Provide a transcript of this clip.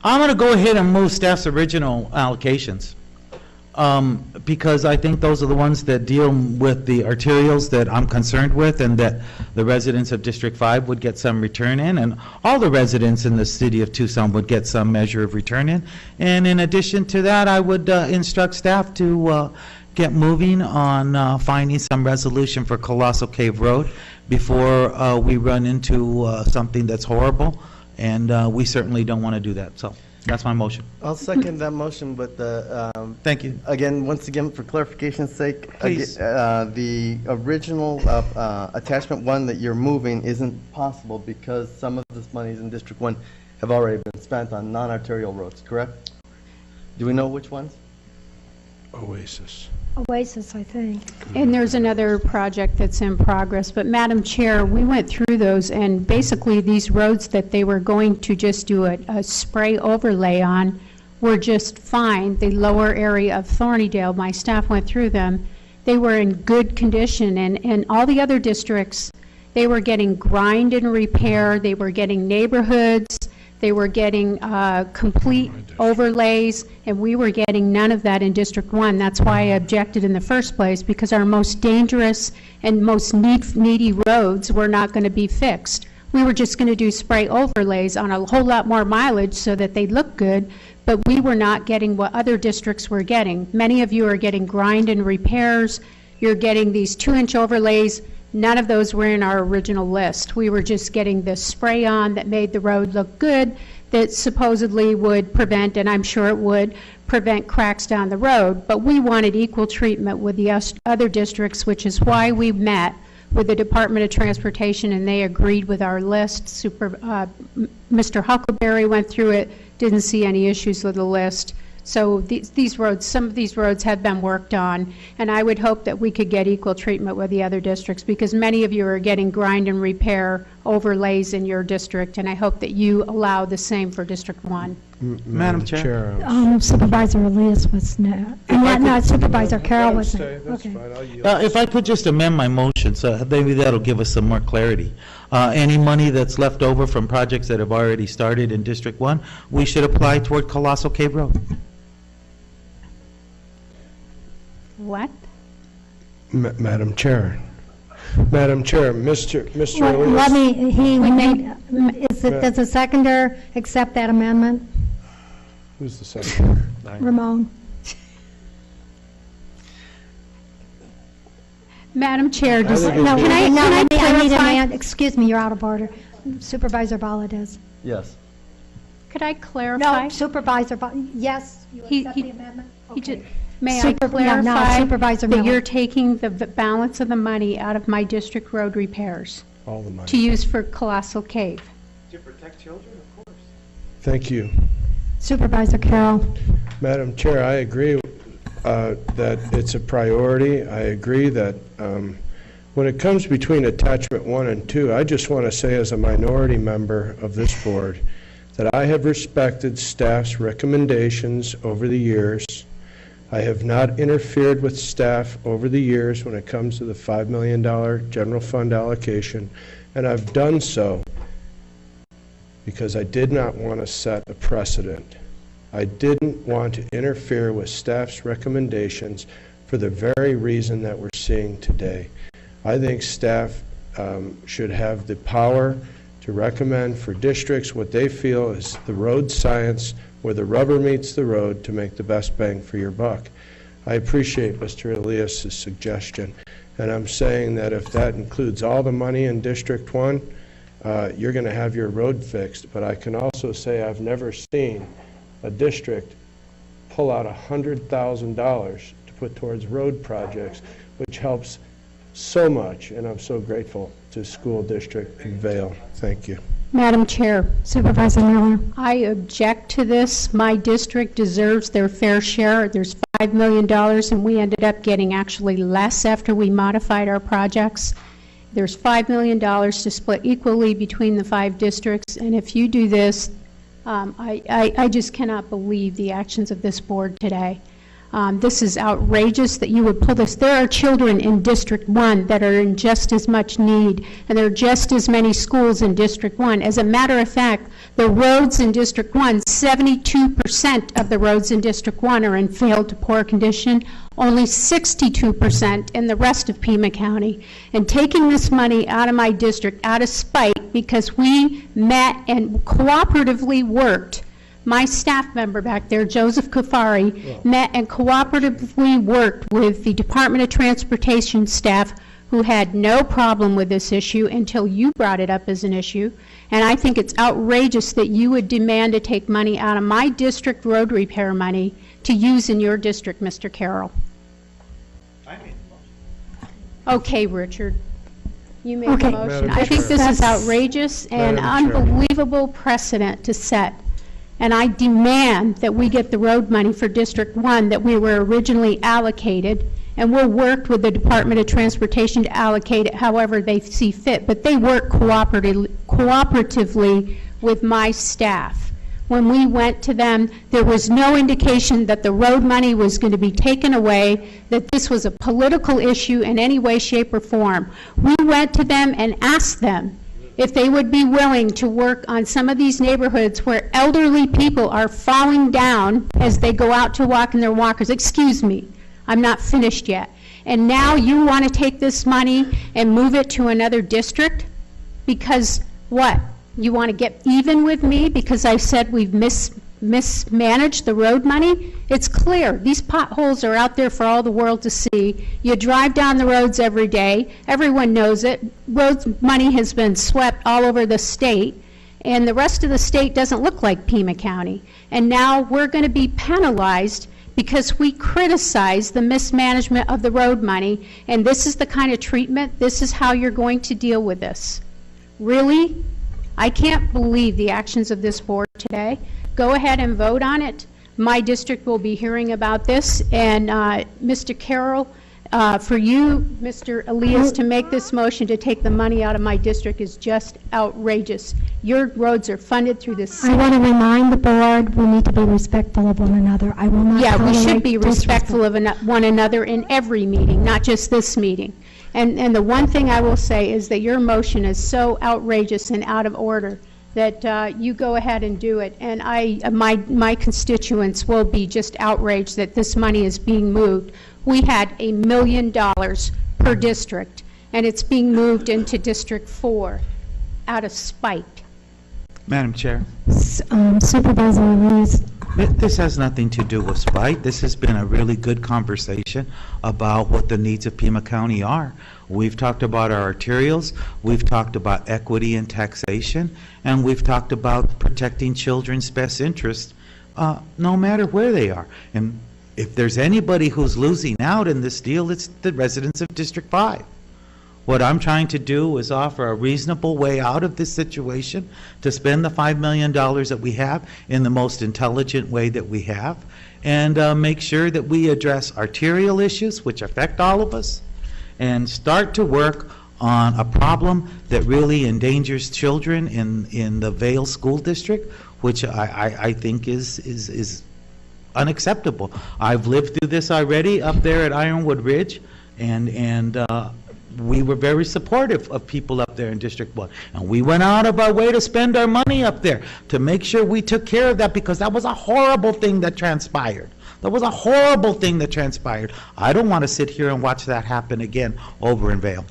I'm going to go ahead and move staff's original allocations, because I think those are the ones that deal with the arterials that I'm concerned with, and that the residents of District 5 would get some return in, and all the residents in the city of Tucson would get some measure of return in. And in addition to that, I would instruct staff to get moving on finding some resolution for Colossal Cave Road before we run into something that's horrible, and we certainly don't want to do that. So that's my motion. I'll second that motion, but Thank you. again, once again, for clarification's sake, Please. the original attachment 1 that you're moving isn't possible because some of this monies in District 1 have already been spent on non-arterial roads, correct? Do we know which ones? Oasis. Oasis, I think. And there's another project that's in progress. But Madam Chair, we went through those, and basically these roads that they were going to just do a spray overlay on were just fine. The lower area of Thornydale, my staff went through them. They were in good condition, and all the other districts, they were getting grind and repair, they were getting neighborhoods, they were getting complete overlays, and we were getting none of that in District 1. That's why I objected in the first place, because our most dangerous and most needy roads were not going to be fixed. We were just going to do spray overlays on a whole lot more mileage so that they look good, but we were not getting what other districts were getting. Many of you are getting grind and repairs. You're getting these 2-inch overlays. None of those were in our original list. We were just getting the spray on that made the road look good, that supposedly would prevent, and I'm sure it would, prevent cracks down the road. But we wanted equal treatment with the other districts, which is why we met with the Department of Transportation, and they agreed with our list. Mr. Huckleberry went through it, didn't see any issues with the list. So these roads, some of these roads have been worked on, and I would hope that we could get equal treatment with the other districts, because many of you are getting grind and repair overlays in your district, and I hope that you allow the same for District 1. Madam Chair. Supervisor Elias was not Supervisor Carroll was not. Okay. If I could just amend my motion, so maybe that'll give us some more clarity. Any money that's left over from projects that have already started in District 1, we should apply toward Colossal Cave Road. What? Madam Chair. Madam Chair, Mr. Well, Elias. let me, does the seconder accept that amendment? Who's the second? Ramon? Madam Chair, I think No, Can I need a clarify? man, excuse me, you're out of order. Supervisor Valadez. Yes. Could I clarify? No, Supervisor, yes, you He- accept he- the amendment? He Okay. ju- May I Super- yeah, no, clarify Supervisor that Miller. you're taking the balance of the money out of my district road repairs All the money. to use for Colossal Cave? To protect children, of course. Thank you. Supervisor Carroll. Madam Chair, I agree that it's a priority. I agree that when it comes between attachment 1 and 2, I just want to say as a minority member of this board that I have respected staff's recommendations over the years. I have not interfered with staff over the years when it comes to the $5 million general fund allocation, and I've done so because I did not want to set a precedent. I didn't want to interfere with staff's recommendations for the very reason that we're seeing today. I think staff should have the power to recommend for districts what they feel is the road science, where the rubber meets the road, to make the best bang for your buck. I appreciate Mr. Elias' suggestion, and I'm saying that if that includes all the money in District 1, you're going to have your road fixed. But I can also say I've never seen a district pull out $100,000 to put towards road projects, which helps so much, and I'm so grateful to school district in Vail. Thank you. Madam Chair, Supervisor Miller. I object to this. My district deserves their fair share. There's $5 million, and we ended up getting actually less after we modified our projects. There's $5 million to split equally between the 5 districts, and if you do this, I just cannot believe the actions of this board today. This is outrageous that you would pull this. There are children in District 1 that are in just as much need, and there are just as many schools in District 1. As a matter of fact, the roads in District 1, 72% of the roads in District 1 are in failed to poor condition, only 62% in the rest of Pima County. And taking this money out of my district out of spite because we met and cooperatively worked. My staff member back there, Joseph Kafari, met and cooperatively worked with the Department of Transportation staff who had no problem with this issue until you brought it up as an issue. And I think it's outrageous that you would demand to take money out of my district road repair money to use in your district, Mr. Carroll. I made the motion. Okay, Richard. You made Okay. the motion. Madam I think Chair. this is outrageous and Madam Chair. unbelievable precedent to set. And I demand that we get the road money for District 1 that we were originally allocated, and we'll work with the Department of Transportation to allocate it however they see fit. But they work cooperatively with my staff. When we went to them, there was no indication that the road money was going to be taken away, that this was a political issue in any way, shape, or form. We went to them and asked them if they would be willing to work on some of these neighborhoods where elderly people are falling down as they go out to walk in their walkers. Excuse me, I'm not finished yet. And now you want to take this money and move it to another district? Because what? You want to get even with me because I said we've mismanaged the road money? It's clear. These potholes are out there for all the world to see. You drive down the roads every day. Everyone knows it. Roads money has been swept all over the state, and the rest of the state doesn't look like Pima County. And now we're going to be penalized because we criticize the mismanagement of the road money, and this is the kind of treatment, this is how you're going to deal with this. Really? I can't believe the actions of this board today. Go ahead and vote on it. My district will be hearing about this, and Mr. Carroll, for you, Mr. Elias, to make this motion to take the money out of my district is just outrageous. Your roads are funded through the I city. want to remind the board, we need to be respectful of one another. I will not Yeah, we should tolerate be respectful of one another in every meeting, not just this meeting. And the one thing I will say is that your motion is so outrageous and out of order that you go ahead and do it. And my constituents will be just outraged that this money is being moved. We had $1 million per district, and it's being moved into District 4 out of spite. Madam Chair, Supervisor Elias, this has nothing to do with spite. This has been a really good conversation about what the needs of Pima County are. We've talked about our arterials, we've talked about equity and taxation, and we've talked about protecting children's best interests, no matter where they are. And if there's anybody who's losing out in this deal, it's the residents of District 5. What I'm trying to do is offer a reasonable way out of this situation to spend the $5 million that we have in the most intelligent way that we have, and make sure that we address arterial issues, which affect all of us, and start to work on a problem that really endangers children in the Vail School District, which I think is unacceptable. I've lived through this already up there at Ironwood Ridge, and we were very supportive of people up there in District 1. And we went out of our way to spend our money up there to make sure we took care of that, because that was a horrible thing that transpired. That was a horrible thing that transpired. I don't want to sit here and watch that happen again over in Vail.